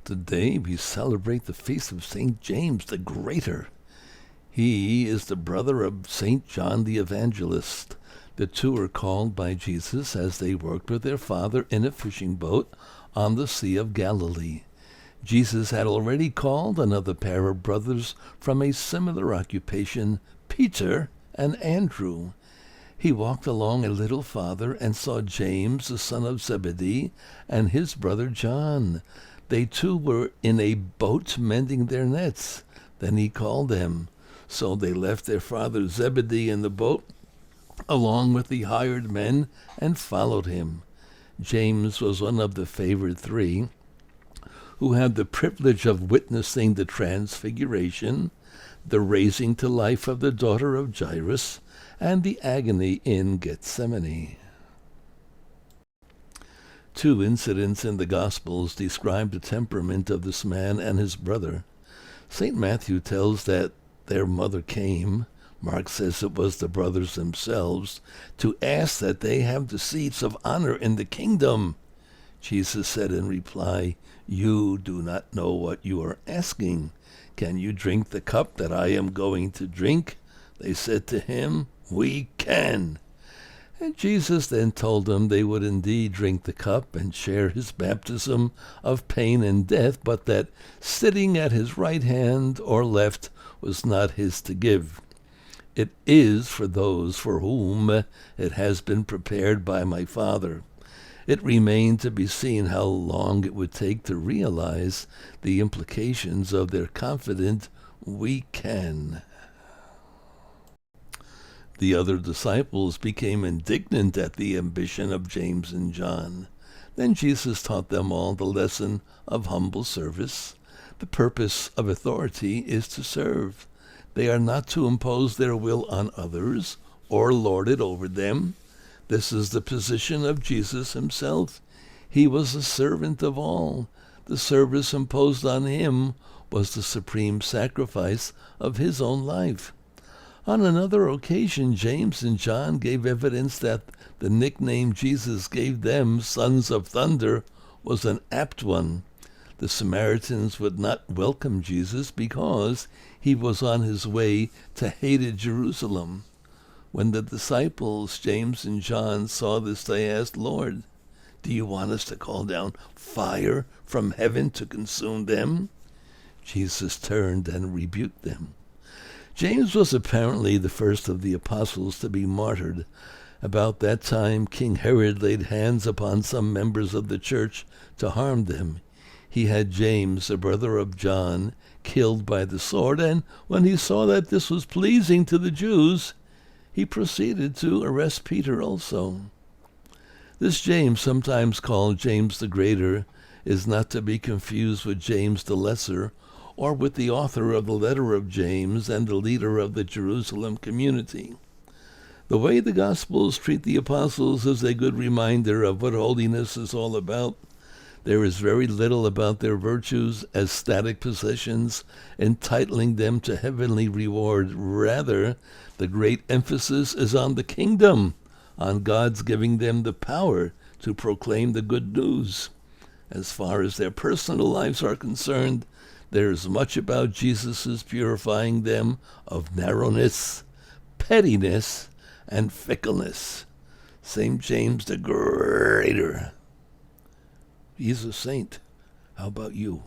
Today we celebrate the feast of St. James the Greater. He is the brother of St. John the Evangelist. The two are called by Jesus as they worked with their father in a fishing boat on the Sea of Galilee. Jesus had already called another pair of brothers from a similar occupation, Peter and Andrew. He walked along a little farther and saw James, the son of Zebedee, and his brother John. They too were in a boat mending their nets. Then he called them. So they left their father Zebedee in the boat, along with the hired men, and followed him. James was one of the favored three, who had the privilege of witnessing the transfiguration, the raising to life of the daughter of Jairus, and the agony in Gethsemane. Two incidents in the Gospels describe the temperament of this man and his brother. St. Matthew tells that their mother came, Mark says it was the brothers themselves, to ask that they have the seats of honor in the kingdom. Jesus said in reply, "You do not know what you are asking. Can you drink the cup that I am going to drink?" They said to him, "We can." And Jesus then told them they would indeed drink the cup and share his baptism of pain and death, but that sitting at his right hand or left was not his to give. It is for those for whom it has been prepared by my Father. It remained to be seen how long it would take to realize the implications of their confident "we can." The other disciples became indignant at the ambition of James and John. Then Jesus taught them all the lesson of humble service. The purpose of authority is to serve. They are not to impose their will on others or lord it over them. This is the position of Jesus himself. He was a servant of all. The service imposed on him was the supreme sacrifice of his own life. On another occasion, James and John gave evidence that the nickname Jesus gave them, Sons of Thunder, was an apt one. The Samaritans would not welcome Jesus because he was on his way to hated Jerusalem. When the disciples, James and John, saw this, they asked, "Lord, do you want us to call down fire from heaven to consume them?" Jesus turned and rebuked them. James was apparently the first of the apostles to be martyred. About that time, King Herod laid hands upon some members of the church to harm them. He had James, the brother of John, killed by the sword, and when he saw that this was pleasing to the Jews, he proceeded to arrest Peter also. This James, sometimes called James the Greater, is not to be confused with James the Lesser, or with the author of the letter of James and the leader of the Jerusalem community. The way the Gospels treat the apostles is a good reminder of what holiness is all about. There is very little about their virtues as static possessions, entitling them to heavenly reward. Rather, the great emphasis is on the kingdom, on God's giving them the power to proclaim the good news. As far as their personal lives are concerned, there is much about Jesus' purifying them of narrowness, pettiness, and fickleness. St. James the Greater. He's a saint. How about you?